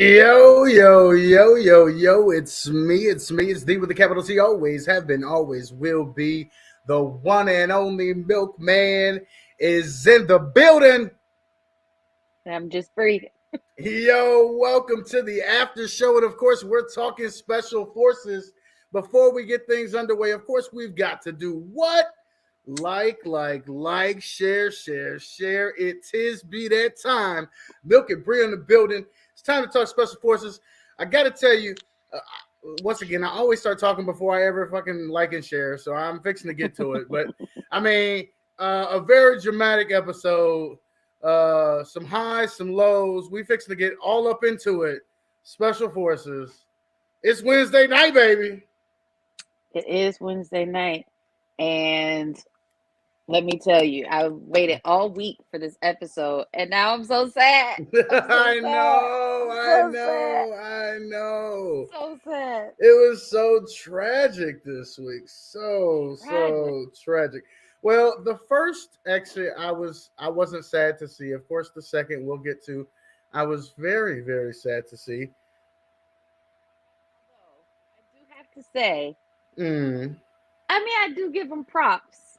Yo, yo, yo, yo, yo, it's D with the capital T, always have been, always will be. The one and only milkman is in the building. I'm just breathing. Yo, welcome to the after show. And of course, we're talking special forces. Before we get things underway, of course, we've got to do what? Share. It is be that time. Milk and Brie in the building. It's time to talk special forces. I got to tell you, uh, once again, I always start talking before I ever fucking like and share. So I'm fixing to get to it. But I mean, a very dramatic episode, some highs, some lows. We fixing to get all up into it. Special forces. It's Wednesday night, baby. It is Wednesday night, and let me tell you, I waited all week for this episode, and now I'm so sad. I'm so I sad. know, I'm I so sad. know, I know. So sad. It was so tragic this week. Tragic. So tragic. Well, the first actually I wasn't sad to see. Of course, the second we'll get to. I was very, very sad to see. Although I do have to say, Mm. I do give him props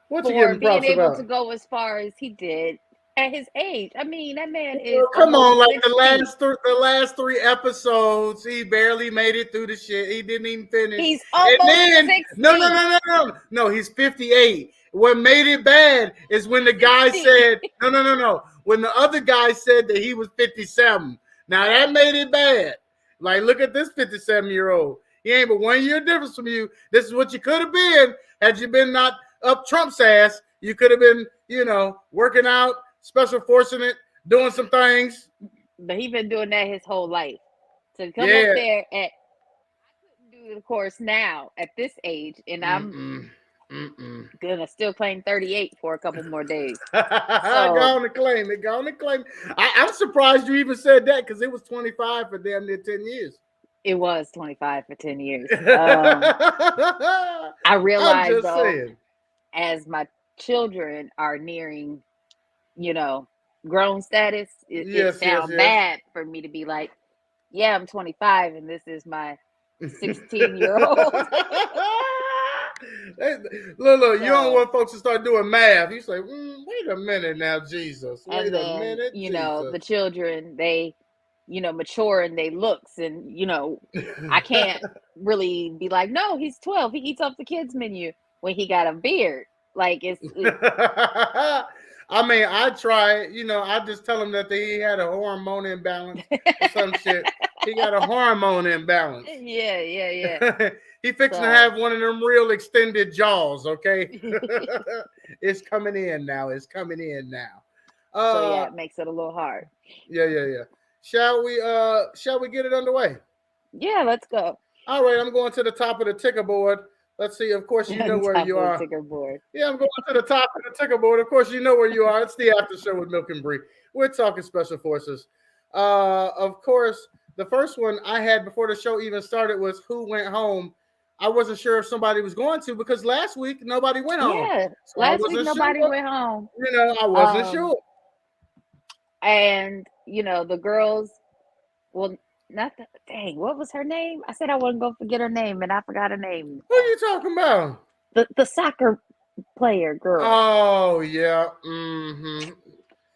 What you for giving being props able to about? go as far as he did at his age. That man is Well, come almost on, like 60. the last three episodes, he barely made it through the shit. He didn't even finish. He's And almost then no, no, 60. no, no, no, no. He's 58. What made it bad is when the guy 60. said no, no, no, no. When the other guy said that he was 57. Now that made it bad. Like, look at this 57-year-old. He ain't but 1 year difference from you. This is what you could have been had you been not up Trump's ass. You could have been, working out, special forcing it, doing some things. But he been doing that his whole life. To come up Yeah. there at I couldn't do the course now at this age, and I'm Mm-mm. Mm-mm. gonna still claim 38 for a couple more days. Go So on and claim it. Go on and claim it. I'm surprised you even said that because it was 25 for damn near 10 years. it was 25 for 10 years. I I'm realize just though, saying. as my children are nearing, you know, grown status, it Yes, yes, sounds yes. bad for me to be like, yeah, I'm 25 and this is my 16-year-old. Look, you don't So want folks to start doing math. You say, wait a minute now, Jesus. Wait and a then minute, the Jesus. children, they mature in their looks, and I can't really be like, no, he's 12, he eats off the kids menu when he got a beard. Like it's I mean, I try. I just tell him that he had a hormone imbalance or some shit. He got a hormone imbalance. yeah. He fixing to So have one of them real extended jaws. Okay, it's coming in now. It's coming in now. so Uh, yeah, it makes it a little hard. yeah. Shall we get it underway? Yeah, let's go. All right, I'm going to the top of the ticker board. Let's see. Of course, you know On where top you of the are. ticker board. Yeah, I'm going to the top of the ticker board. Of course, you know where you are. It's the after show with Milk and Brie. We're talking special forces. Of course, the first one I had before the show even started was who went home. I wasn't sure if somebody was going to because last week nobody went home, Yeah, so I last week wasn't nobody sure. went home. I wasn't Um, sure. and the girls. Well, not the dang. What was her name? I said I wasn't gonna forget her name, and I forgot her name. What are you talking about? The soccer player girl. Oh yeah. Mm-hmm.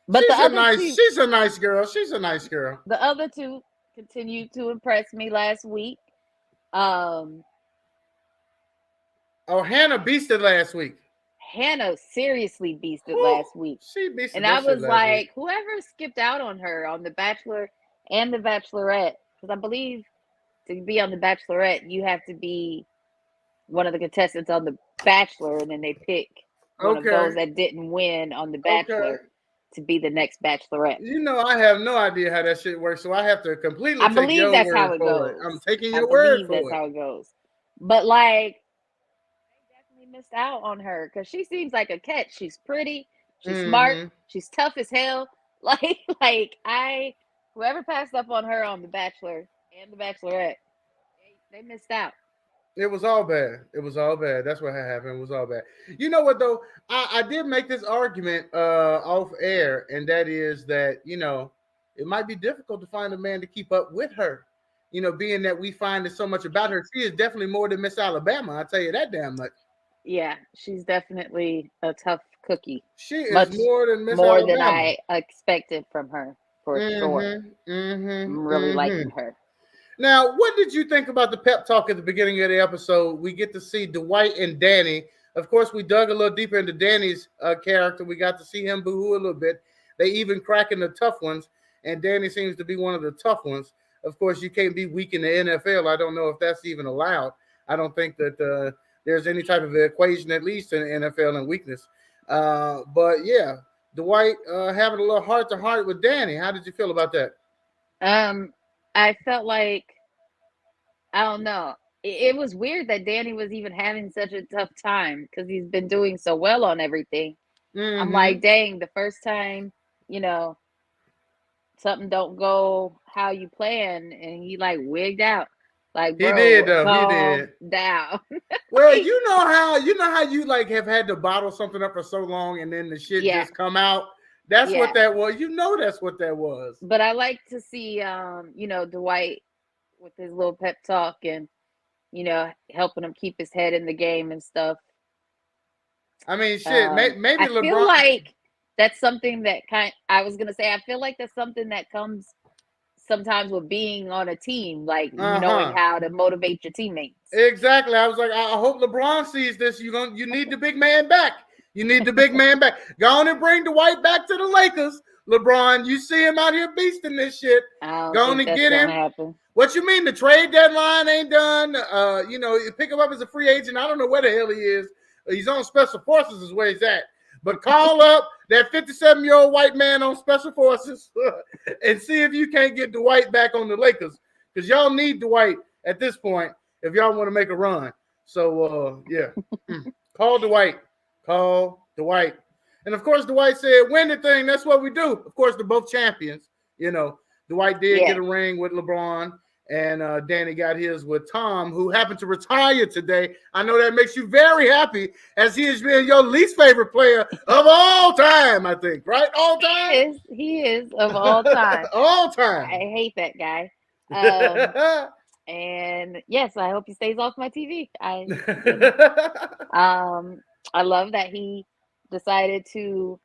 But She's a nice girl. She's a nice girl. the other two continued to impress me last week. Um, Oh, Hannah beasted last week. Hannah seriously beasted Whew, last week, she beasted and I that shit was last week. like, whoever skipped out on her on The Bachelor and The Bachelorette, because I believe to be on The Bachelorette, you have to be one of the contestants on The Bachelor, and then they pick one of Okay. those that didn't win on The Okay. Bachelor to be the next Bachelorette. I have no idea how that shit works, so I have to completely I take believe your that's word how it for it. I'm goes. taking I your word believe that's for it. how it goes. But like, they definitely missed out on her because she seems like a catch. She's pretty, she's smart, Mm-hmm. she's tough as hell. Like whoever passed up on her on The Bachelor and The Bachelorette, they missed out. It was all bad. It was all bad. That's what happened. It was all bad. You know what though? I did make this argument off air, and that is that it might be difficult to find a man to keep up with her. You know, being that we find it so much about her, she is definitely more than Miss Alabama. I'll tell you that damn much. Yeah, she's definitely a tough cookie. She is Much more than Miss more than Alabama. I expected from her, for sure. I'm really liking her. Now, what did you think about the pep talk at the beginning of the episode? We get to see Dwight and Danny. Of course, we dug a little deeper into Danny's character. We got to see him boo-hoo a little bit. They even cracking the tough ones, and Danny seems to be one of the tough ones. Of course, you can't be weak in the NFL. I don't know if that's even allowed. I don't think that there's any type of equation, at least in the NFL, and weakness. But yeah, Dwight having a little heart-to-heart with Danny. How did you feel about that? I felt like, I don't know. It was weird that Danny was even having such a tough time because he's been doing so well on everything. I'm like, dang, the first time, you know, something don't go how you plan, and he like wigged out. Like, bro, he did though. calm He did. down. Well, you know how you like have had to bottle something up for so long, and then the shit just come out. That's what that was. You know, that's what that was. But I like to see, you know, Dwight with his little pep talk and, you know, helping him keep his head in the game and stuff. I mean, shit. Maybe I LeBron. feel like that's something that I was gonna say. I feel like that's something that comes sometimes with being on a team, like knowing how to motivate your teammates. Exactly. I was like, I hope LeBron sees this. You need the big man back. You need the big man back. Go on and bring Dwight back to the Lakers. LeBron, you see him out here beasting this shit. Go on and get him. Happen. What you mean? The trade deadline ain't done. You know, you pick him up as a free agent. I don't know where the hell he is. He's on special forces is where he's at. But call up that 57-year-old white man on special forces and see if you can't get Dwight back on the Lakers. Because y'all need Dwight at this point if y'all want to make a run. So, yeah. Call Dwight. Call Dwight. And, of course, Dwight said, win the thing. That's what we do. Of course, they're both champions. You know, Dwight did get a ring with LeBron. And Danny got his with Tom, who happened to retire today. I know that makes you very happy, as he has been your least favorite player of all time, I think, right? All time? He is of all time. All time. I hate that guy. And yes, I hope he stays off my TV. I love that he decided to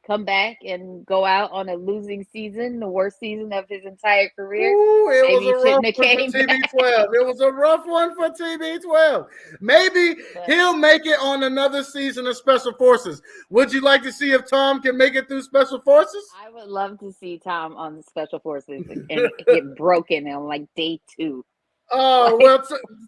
come back and go out on a losing season, the worst season of his entire career. Ooh, it was a rough one for TB12. It was a rough one for TB12. Maybe he'll make it on another season of Special Forces. Would you like to see if Tom can make it through Special Forces? I would love to see Tom on the Special Forces and get broken on like day 2. Oh, well,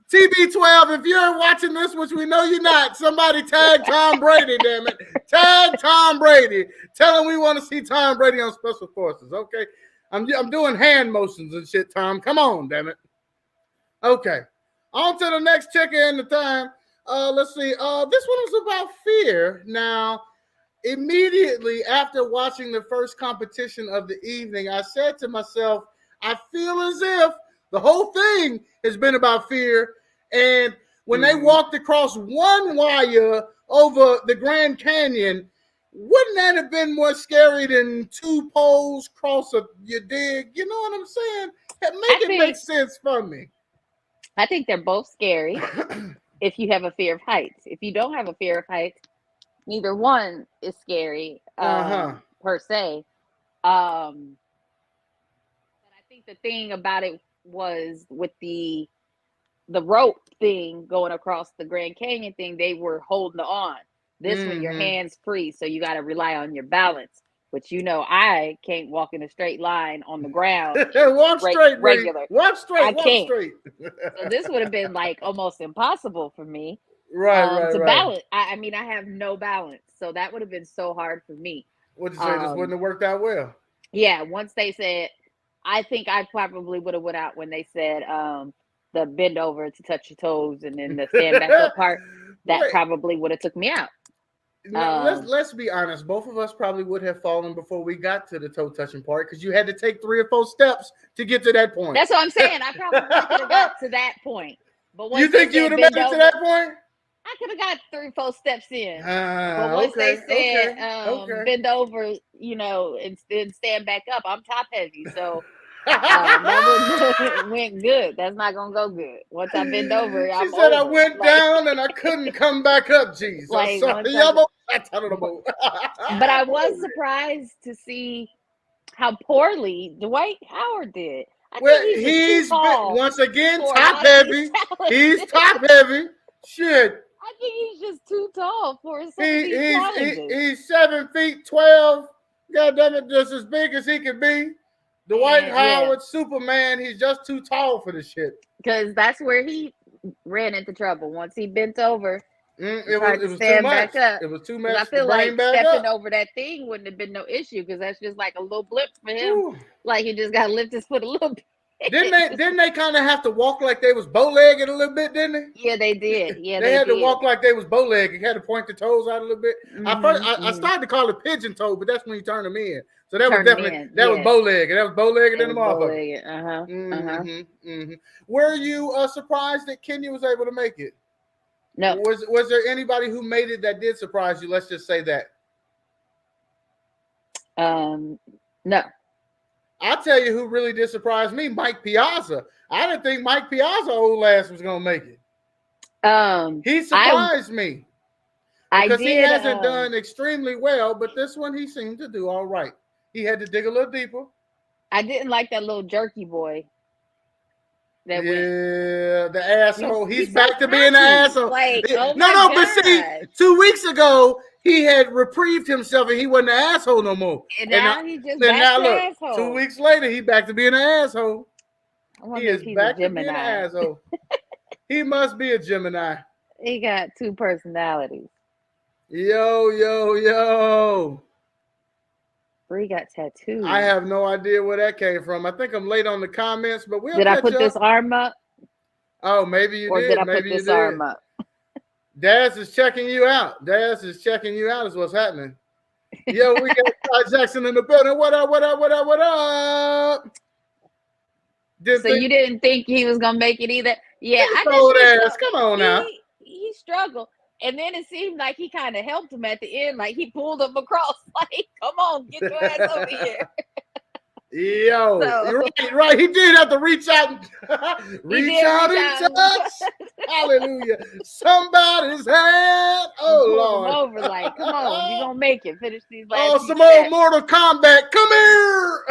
TB12, if you're watching this, which we know you're not, somebody tag Tom Brady, damn it. Tag Tom Brady. Tell him we want to see Tom Brady on Special Forces, okay? I'm doing hand motions and shit, Tom. Come on, damn it. Okay. On to the next ticker in the time. Let's see. This one was about fear. Now, immediately after watching the first competition of the evening, I said to myself, I feel as if the whole thing has been about fear. And when they walked across one wire over the Grand Canyon, wouldn't that have been more scary than 2 poles cross you dig? You know what I'm saying? It make sense for me. I think they're both scary if you have a fear of heights. If you don't have a fear of heights, neither one is scary per se. But I think the thing about it was with the rope thing going across the Grand Canyon thing, they were holding on. This one, your hands free, so you got to rely on your balance. Which, you know, I can't walk in a straight line on the ground. Walk straight, regular. Walk straight. I can't. Straight. So this would have been like almost impossible for me. Right. Balance. I mean, I have no balance, so that would have been so hard for me. What'd you say? This wouldn't have worked out well. Yeah. Once they said, I think I probably would have went out when they said the bend over to touch your toes and then the stand back up part. That probably would have took me out. Let's be honest. Both of us probably would have fallen before we got to the toe touching part because you had to take 3 or 4 steps to get to that point. That's what I'm saying. I probably could have got to that point. But you think you would have made it to that point? I could have got 3-4 steps in. But once Okay, they said okay. bend over, and then stand back up, I'm top heavy. So that wouldn't went good. That's not gonna go good. Once I bend over, She I'm said I over. went down and I couldn't come back up. Jesus, Like so once y'all that's out of the boat. but I was surprised to see how poorly Dwight Howard did. I Well, think he's just too tall once again for a top lot of these heavy. He's challenges. top heavy. Shit. I think he's just too tall for some of He, these he's challenges. he's 7'12". God damn it, just as big as he can be. Dwight Howard, Superman. He's just too tall for the shit. Because that's where he ran into trouble. Once he bent over, it was too much. It was too much. I feel like stepping over that thing wouldn't have been no issue because that's just like a little blip for him. Ooh. Like he just got to lift his foot a little bit. Didn't they kind of have to walk like they was bow-legged a little bit, didn't they? Yeah, they did. Yeah, they had to walk like they was bow-legged. Had to point the toes out a little bit. I started to call it pigeon toe, but that's when you turn them in. So that was definitely was bow-legged. That was bow-legged in the motherfucker. Were you surprised that Kenya was able to make it? No. Was there anybody who made it that did surprise you? Let's just say that. No. I'll tell you who really did surprise me, Mike Piazza. I didn't think Mike Piazza old ass was gonna make it. He surprised me. Because he hasn't done extremely well, but this one he seemed to do all right. He had to dig a little deeper. I didn't like that little jerky boy. The asshole. He's back to being an asshole. Like, but see, 2 weeks ago he had reprieved himself and he wasn't an asshole no more. And now he's just back to an asshole. 2 weeks later, he's back to being an asshole. He is back to being an asshole. He must be a Gemini. He got 2 personalities. Yo. Bree got tattoos. I have no idea where that came from. I think I'm late on the comments, but did I put this arm up? Oh, maybe you did. Or did I put this arm up? Daz is checking you out. Is what's happening. Yo, we got Ty Jackson in the building. What up? So you didn't think he was gonna make it either? Yeah, Come on now. He struggled. And then it seemed like he kind of helped him at the end. Like he pulled him across. Like, come on, get your ass over here. Yo, right. He did have to reach out and touch. Hallelujah. Somebody's hand. Oh, Lord. Over, like, come on, you're going to make it. Finish these last some old Mortal Kombat. Come here.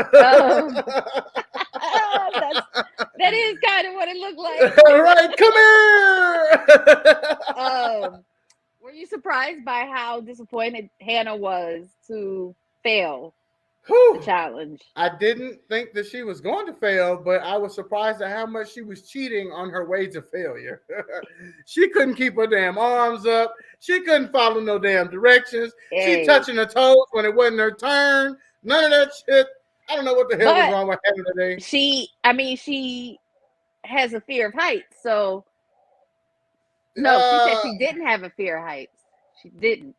That is kind of what it looked like. Right. Come here. Were you surprised by how disappointed Hannah was to fail the challenge? I didn't think that she was going to fail, but I was surprised at how much she was cheating on her way to failure. She couldn't keep her damn arms up. She couldn't follow no damn directions. She touching her toes when it wasn't her turn. None of that shit. I don't know what the hell was wrong with Hannah today. She has a fear of heights, so... No, she said she didn't have a fear of heights. She didn't.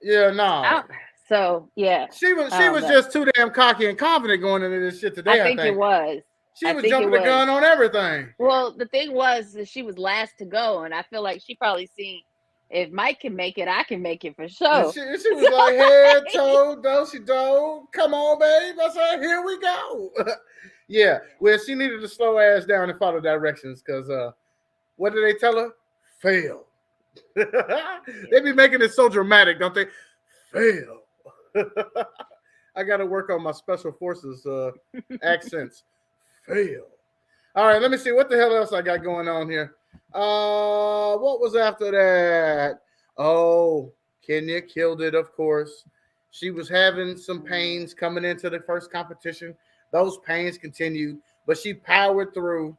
Yeah, no. So yeah, she was just too damn cocky and confident going into this shit today. I think it was. She was jumping the gun on everything. Well, the thing was that she was last to go, and I feel like she probably seen if Mike can make it, I can make it for sure. She was like head, toe, do-si-do. Come on, babe. I said, here we go. Yeah. Well, she needed to slow ass down and follow directions because what did they tell her? Fail. They be making it so dramatic, don't they? Fail. I got to work on my special forces accents. Fail. All right, let me see what the hell else I got going on here. What was after that? Oh, Kenya killed it, of course. She was having some pains coming into the first competition. Those pains continued, but she powered through.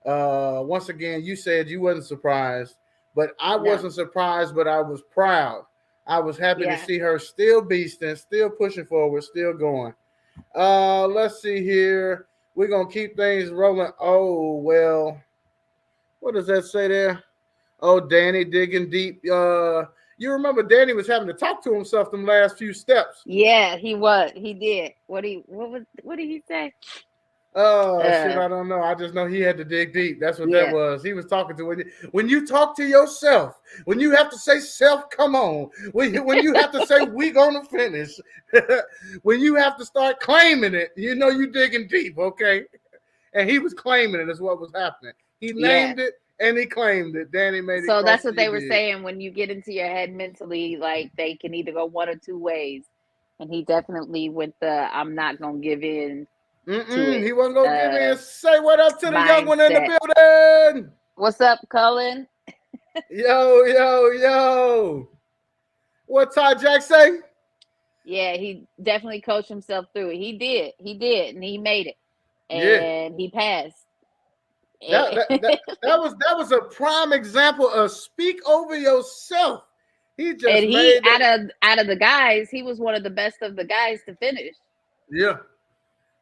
Once again, you said you wasn't surprised, but I wasn't surprised, but I was proud. I was happy to see her still beasting, still pushing forward, still going. Let's see here. We're going to keep things rolling. Oh, well, what does that say there? Oh, Danny digging deep. You remember Danny was having to talk to himself them last few steps. Yeah, he was. He did. What did he say? Oh shit, I don't know. I just know he had to dig deep. That's what that was. He was talking to when you talk to yourself, when you have to say self, come on. When you have to say we gonna finish, when you have to start claiming it, you know you digging deep, okay? And he was claiming it is what was happening. He named it and he claimed it. Danny made it. So that's what they were saying. When you get into your head mentally, like they can either go one or two ways. And he definitely went the I'm not gonna give in. He wasn't gonna give in. Say what up to the young one in the building. What's up, Cullen? Yo. What Ty Jack say? Yeah, he definitely coached himself through it. He did, and he made it, and he passed. That was a prime example of speak over yourself. He just out of the guys, he was one of the best of the guys to finish. Yeah.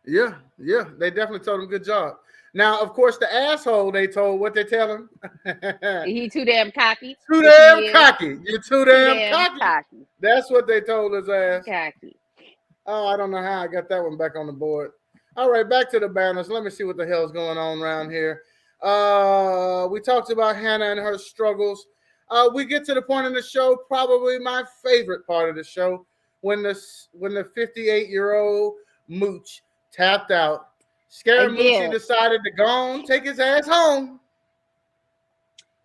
They definitely told him good job. Now, of course, the asshole they told what they tell him. He too damn cocky. Too damn cocky. You're too damn cocky. That's what they told his ass. Cocky. Oh, I don't know how I got that one back on the board. All right, back to the banners. Let me see what the hell's going on around here. We talked about Hannah and her struggles. We get to the point in the show, probably my favorite part of the show, when the 58-year-old Mooch tapped out. Scary Moochie decided to go on, take his ass home.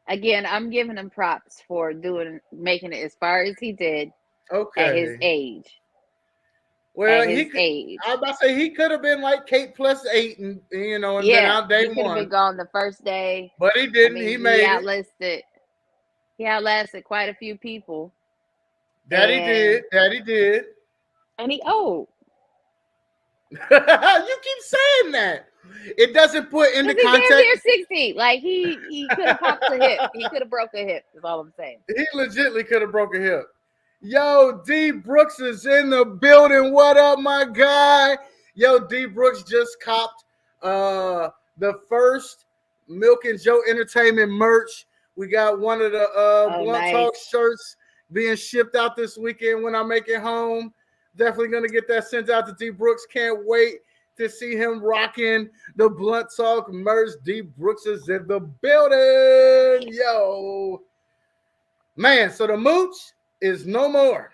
Again, I'm giving him props for making it as far as he did at his age. Well, I was about to say he could have been like Kate plus 8 and been out day one. He could have been gone the first day. But he didn't. He made it. He outlasted quite a few people. Daddy did. And he old. You keep saying that. It doesn't put into context. He 60. Like he could have popped a hip. He could have broke a hip. Is all I'm saying. He legitimately could have broke a hip. Yo, D Brooks is in the building. What up, my guy? Yo, D Brooks just copped the first Milk and Joe Entertainment merch. We got one of the Blunt Talk shirts being shipped out this weekend when I make it home. Definitely going to get that sent out to D Brooks. Can't wait to see him rocking the Blunt Talk merch. D Brooks is in the building. Yo. Man, so the Mooch is no more.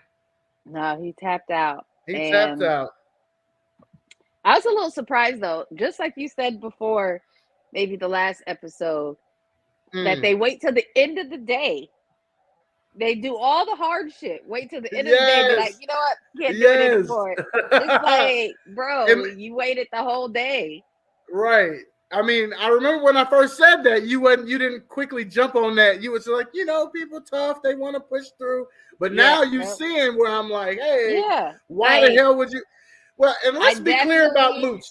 No, he tapped out. Tapped out. I was a little surprised, though, just like you said before, maybe the last episode, that they wait till the end of the day. They do all the hard shit. Wait till the end of the day. Be like, you know what? Can't do it anymore. It's like, bro, you waited the whole day. Right. I mean, I remember when I first said that you didn't quickly jump on that. You was like, people tough, they want to push through. But now you're seeing where I'm like, hey, why the hell would you? Well, and let's be clear about Mooch.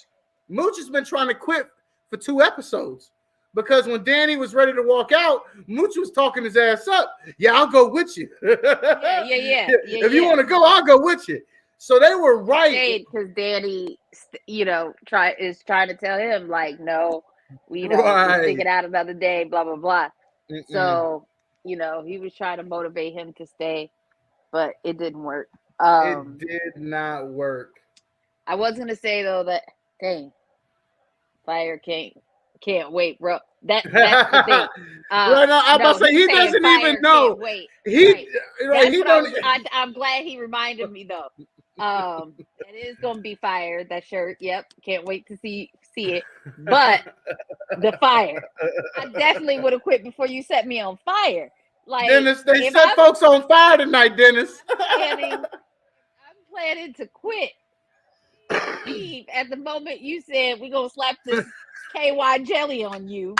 Mooch has been trying to quit for 2 episodes because when Danny was ready to walk out, Mooch was talking his ass up. Yeah, I'll go with you. If you want to go, I'll go with you. So they were right. Because Danny, is trying to tell him, like, no, we stick it out another day, blah, blah, blah. So, he was trying to motivate him to stay, but it didn't work. It did not work. I was going to say, though, that, dang, Fire can't wait, bro. That's the thing. I'm about to say, he doesn't even know. Wait. He don't. I'm glad he reminded me, though. It is gonna be Fire, that shirt. Yep, can't wait to see it. But the Fire, I definitely would have quit before you set me on fire. Like, Dennis, they set folks on fire tonight, Dennis. I'm planning to quit. Steve, at the moment you said we're gonna slap this KY jelly on you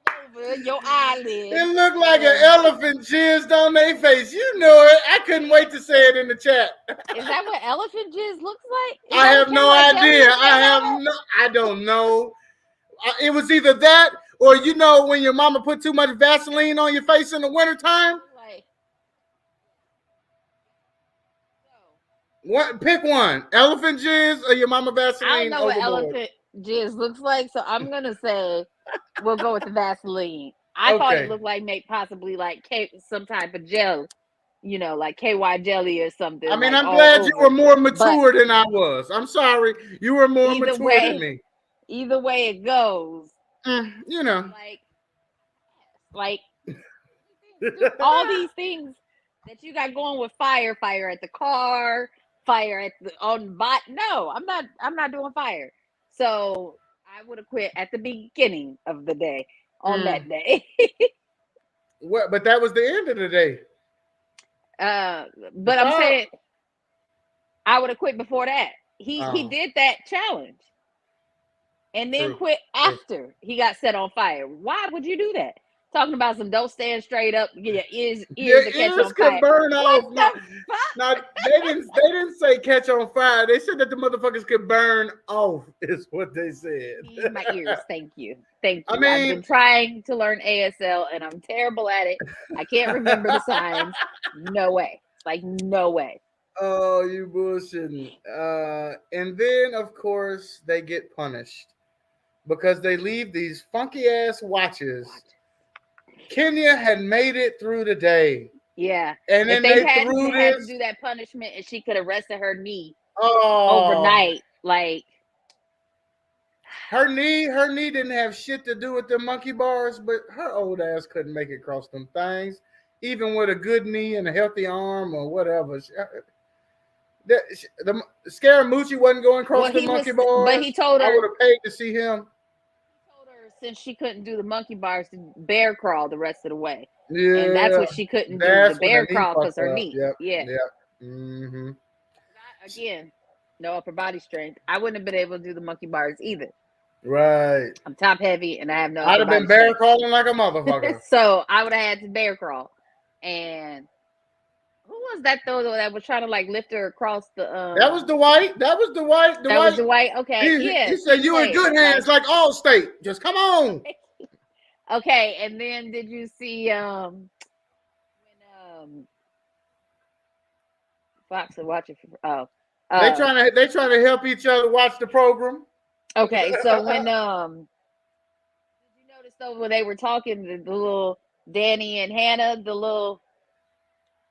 all over your eyelid. It looked like an elephant jizzed on their face. You know it. I couldn't wait to say it in the chat. Is that what elephant jizz looks like? I have no idea. I don't know. It was either that or when your mama put too much Vaseline on your face in the wintertime. Pick one. Elephant jizz or your mama Vaseline? I don't know what elephant jizz looks like, so I'm gonna say we'll go with the Vaseline. I thought it looked like possibly like some type of gel, like KY jelly or something. I mean, I'm glad you were more mature than I was. I'm sorry, you were more mature than me. either way it goes, you know. like all these things that you got going with fire at the car, fire at the on the bot. No, I'm not doing fire. So I would have quit at the beginning of the day on that day. What? But that was the end of the day. But I'm saying I would have quit before that. He did that challenge and then quit after he got set on fire. Why would you do that? Talking about some don't stand straight up, get your ears to catch on fire. Burn off. Now, they didn't say catch on fire. They said that the motherfuckers could burn off, is what they said. My ears, thank you. I mean, I've been trying to learn ASL and I'm terrible at it. I can't remember the signs. No way. Like, no way. Oh, you bullshitting. And then, of course, they get punished because they leave these funky ass watches. Kenya had made it through the day. Yeah. And then they had to do that punishment and she could have rested her knee overnight. Like, her knee didn't have shit to do with the monkey bars, but her old ass couldn't make it across them things, even with a good knee and a healthy arm or whatever. The Scaramucci wasn't going across the monkey bars. But he told her I would have paid to see him. Since she couldn't do the monkey bars, to bear crawl the rest of the way. Yeah, and that's what she couldn't do, the bear crawl, because her knee. Yep. Mm-hmm. Again, no upper body strength. I wouldn't have been able to do the monkey bars either. Right. I'm top heavy and I have no. I'd have been bear crawling like a motherfucker. So I would have had to bear crawl. And who was that though that was trying to like lift her across the? That was Dwight. Okay. He said you in good hands, like Allstate. Just come on. Okay, and then did you see when Fox and watch it? They trying to help each other watch the program. Okay, so when did you notice though when they were talking, the little Danny and Hannah, No,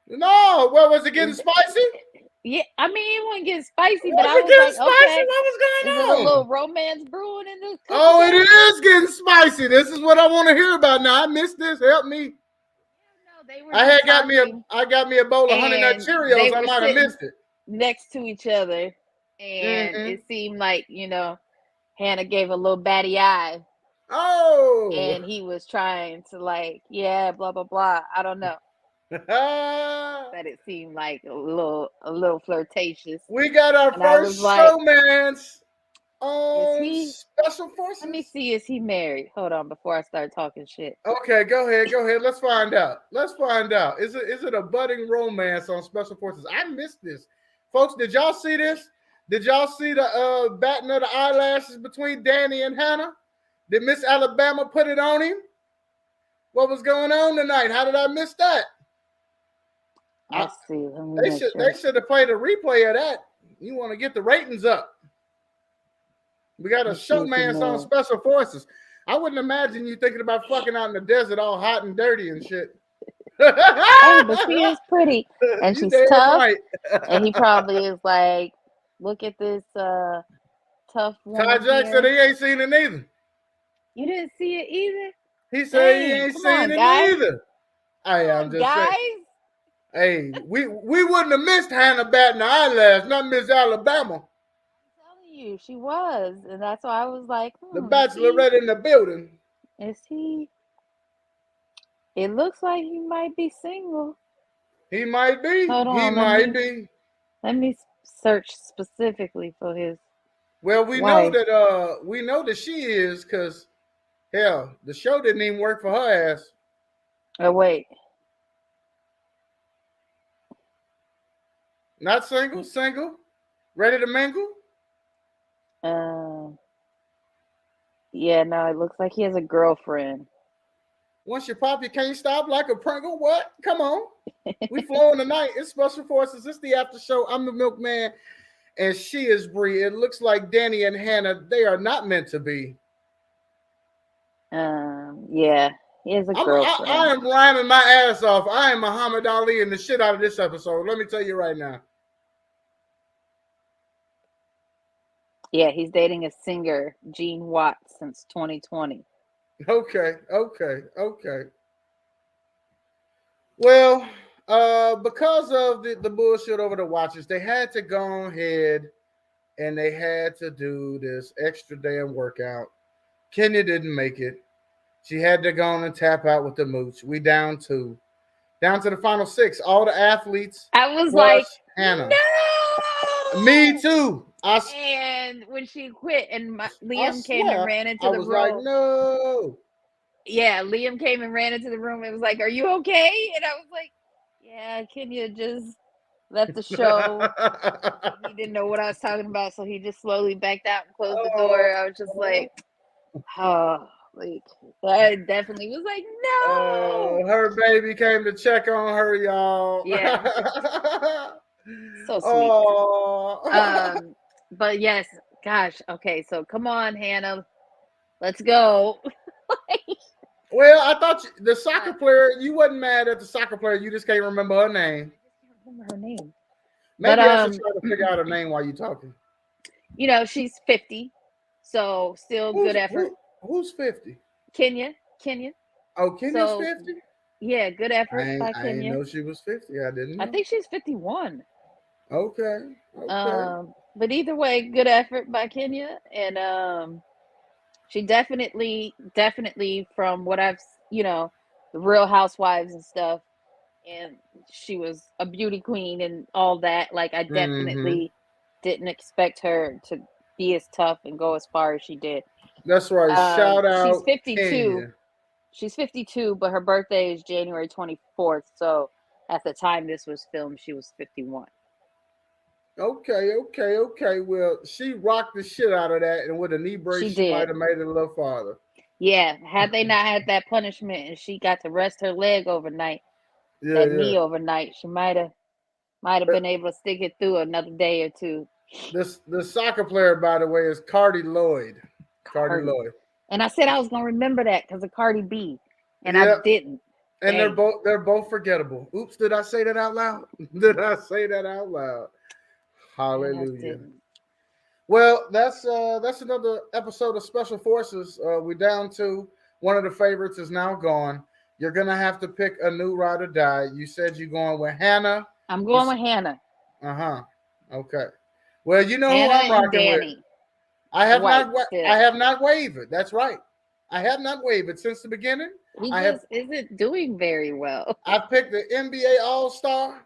what was it getting spicy? Yeah, I mean it wasn't getting spicy, but I was like, spicy? Okay, what was going on? Is a little romance brewing in this? Oh, it is getting spicy. This is what I want to hear about now. I missed this. Help me. I got me a bowl of Honey Nut Cheerios. I might have missed it. Next to each other, and it seemed like Hannah gave a little batty eye. Oh, and he was trying to blah blah blah. I don't know. But it seemed like a little flirtatious. We got our first showmance on Special Forces. Let me see, is he married? Hold on, before I start talking shit. Okay, go ahead. Let's find out. Is it a budding romance on Special Forces? I missed this, folks. Did y'all see this? Did y'all see the batting of the eyelashes between Danny and Hannah? Did Miss Alabama put it on him? What was going on tonight? How did I miss that? Let's see. They should have played a replay of that. You want to get the ratings up. We got a showmance on Special Forces. I wouldn't imagine you thinking about fucking out in the desert all hot and dirty and shit. Hey, but she is pretty. And she's tough. Right. And he probably is like, look at this tough woman. Ty Jack said he ain't seen it neither. You didn't see it either? He said he ain't seen it either. I'm just saying. Hey, we wouldn't have missed Hannah batting the eyelash, not Miss Alabama. I'm telling you, she was, and that's why I was like, the Bachelorette in the building. Is he? It looks like he might be single. He might be. Hold on, he might be. Let me search specifically for his. Well, we know that she is, because hell, the show didn't even work for her ass. Oh wait. Not single, ready to mingle? Yeah, no, it looks like he has a girlfriend. Once you pop, you can't stop like a Pringle. What? Come on. We flowing tonight. It's Special Forces. It's the after show. I'm the milkman, and she is Bree. It looks like Danny and Hannah, they are not meant to be. Yeah, he has a girlfriend. I am rhyming my ass off. I am Muhammad Ali in the shit out of this episode. Let me tell you right now. Yeah, he's dating a singer, Gene Watts, since 2020. Okay. Well, because of the bullshit over the watches, they had to go ahead and they had to do this extra damn workout. Kenya didn't make it. She had to go on and tap out with the mooch. We down two. Down to the final six. All the athletes I was like, plus Hannah. no. Me too. And when she quit, and I Liam came and swear. ran I into the was like, room. no. Yeah, Liam came and ran into the room. It was like, "Are you okay?" And I was like, "Yeah, Kenya just left the show. He didn't know what I was talking about, so he just slowly backed out and closed the door." I was just like, "Oh, like I definitely was like, no." Her baby came to check on her, y'all. Yeah, so sweet. Oh. But yes, gosh, okay, so come on, Hannah, let's go. Well, I thought the soccer player, you wasn't mad at the soccer player. You just can't remember her name. I just can't remember her name. Maybe But I should try to figure out her name while you're talking. she's 50, so still good effort. Who's 50? Kenya. Oh, Kenya's So 50? yeah, good effort by I ain't Kenya. know she was 50. I didn't know. I think she's 51. Okay. But either way, good effort by Kenya, and she definitely from what I've the Real Housewives and stuff, and she was a beauty queen and all that. Like I Mm-hmm. definitely didn't expect her to be as tough and go as far as she did. That's right. Shout She's out 52. Kenya. She's 52, but her birthday is January 24th. So at the time this was filmed, she was 51. Okay. Well, she rocked the shit out of that, and with a knee brace, She she might did. have made it a little farther. Yeah. Had they not had that punishment and she got to rest her leg overnight, Yeah, that yeah. knee overnight, she might have been able to stick it through another day or two. The soccer player, by the way, is Cardi Lloyd. Cardi Cardi. Lloyd. And I said I was gonna remember that because of Cardi B, and I Yep. didn't. And Dang. they're both forgettable. Oops, did I say that out loud? Did I say that out loud? Hallelujah. Well, that's another episode of Special Forces. We're down to one of the favorites is now gone. You're gonna have to pick a new ride or die. You said you're going with Hannah. I'm going with Hannah. Okay. Well, you know Hannah who I'm and rocking Danny. with. I have not wavered. That's right. I have not wavered since the beginning. He just isn't doing very well. I picked the NBA All-Star,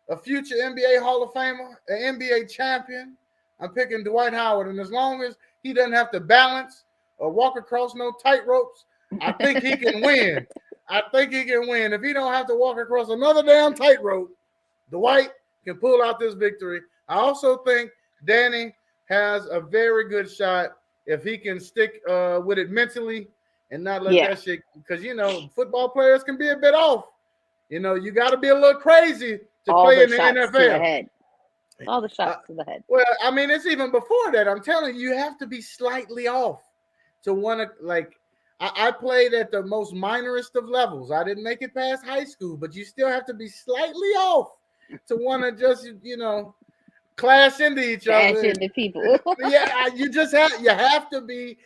a future NBA Hall of Famer, an NBA champion. I'm picking Dwight Howard, and as long as he doesn't have to balance or walk across no tight ropes, I think he can win. If he don't have to walk across another damn tightrope, Dwight can pull out this victory. I also think Danny has a very good shot if he can stick with it mentally and not let that shit, because football players can be a bit off. You got to be a little crazy to play in the NFL. To the head. All the shots to the head. Well, I mean, it's even before that. I'm telling you, you have to be slightly off to want to, like, I played at the most minorest of levels. I didn't make it past high school, but you still have to be slightly off to want to just, clash into each other. Clash into people. Yeah, you have to be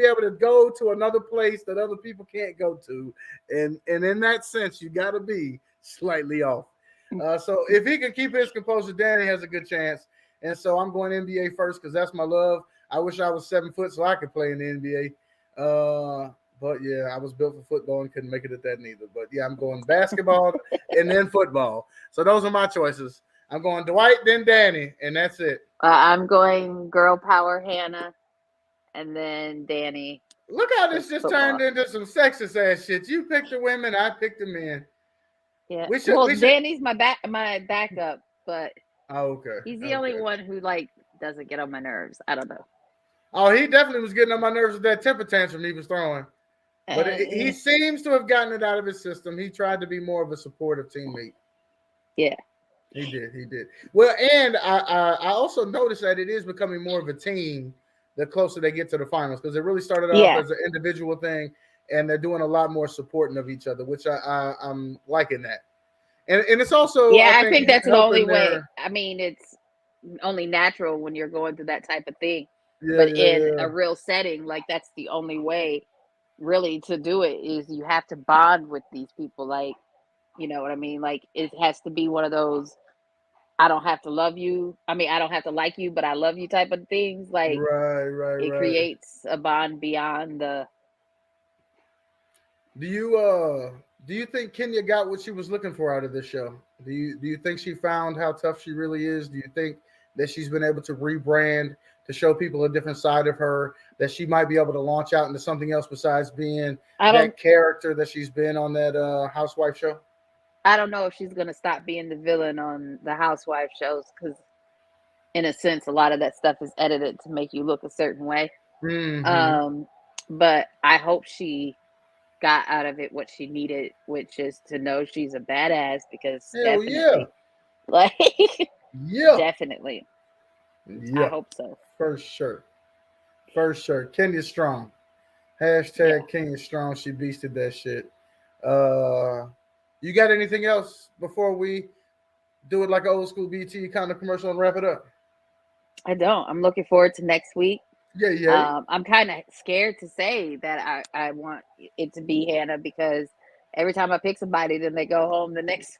able to go to another place that other people can't go to. And in that sense, you got to be slightly off. So if he can keep his composure, Danny has a good chance. And so I'm going NBA first because that's my love. I wish I was 7 foot so I could play in the NBA. But yeah, I was built for football and couldn't make it at that neither. But yeah, I'm going basketball and then football. So those are my choices. I'm going Dwight, then Danny, and that's it. I'm going girl power Hannah, and then Danny. Look how this just turned into some sexist ass shit. You picked the women, I picked the men. Yeah. Danny's my backup, but he's the only one who doesn't get on my nerves. I don't know. Oh, he definitely was getting on my nerves with that temper tantrum he was throwing. But he seems to have gotten it out of his system. He tried to be more of a supportive teammate. Yeah. He did. Well, and I also noticed that it is becoming more of a team the closer they get to the finals, because it really started off as an individual thing, and they're doing a lot more supporting of each other, which I'm liking that. And it's also I think that's the only way. I mean, it's only natural when you're going through that type of thing. But in yeah. a real setting, like that's the only way really to do it is you have to bond with these people. Like, you know what I mean? Like it has to be one of those I don't have to love you. I mean, I don't have to like you, but I love you type of things. Like it Right. creates a bond beyond the Do you think Kenya got what she was looking for out of this show? Do you think she found how tough she really is? Do you think that she's been able to rebrand to show people a different side of her, that she might be able to launch out into something else besides being I don't that character that she's been on that housewife show? I don't know if she's gonna stop being the villain on the housewife shows because in a sense a lot of that stuff is edited to make you look a certain way. Hmm. Um but I hope she got out of it what she needed, which is to know she's a badass because Hell yeah. definitely like Yeah. definitely. I Yeah. hope so. For sure. For sure. Kenya Strong. Yeah. Hashtag Kenya Strong. She beasted that shit. Uh, you got anything else before we do it like an old school BT kind of commercial and wrap it up? I don't. I'm looking forward to next week. Yeah. I'm kind of scared to say that I want it to be Hannah because every time I pick somebody, then they go home the next.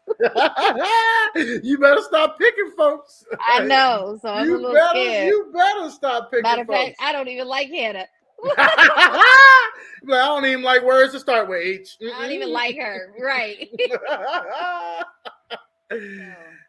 You better stop picking folks. I know, so I'm a little scared. You better stop picking Matter of fact, folks. I don't even like Hannah. I don't even like words to start with H. I don't even like her. Right.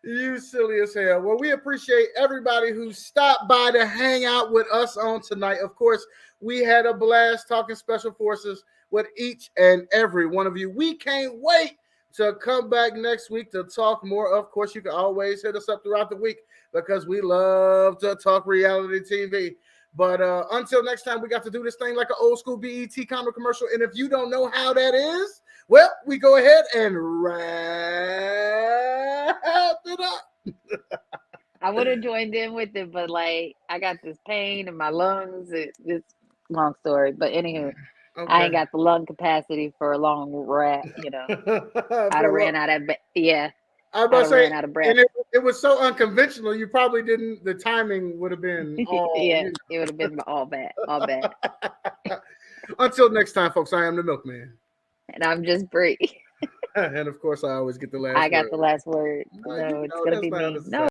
You silly as hell. Well, we appreciate everybody who stopped by to hang out with us on tonight. Of course, we had a blast talking special forces with each and every one of you. We can't wait to come back next week to talk more. Of course, you can always hit us up throughout the week because we love to talk reality TV. But until next time, we got to do this thing like an old school BET comic commercial. And if you don't know how that is, well, we go ahead and wrap it up. I would have joined in with it, but like I got this pain in my lungs. It's long story, but anywho, Okay. I ain't got the lung capacity for a long rap. You know, I'd have ran out of yeah. I was about to say, ran out of breath. and it was so unconventional. You probably didn't. The timing would have been all. Yeah, it would have been all bad. Until next time, folks. I am the Milkman, and I'm just Bree. And of course, I always get the last. I got the last word. No, it's gonna be me. No.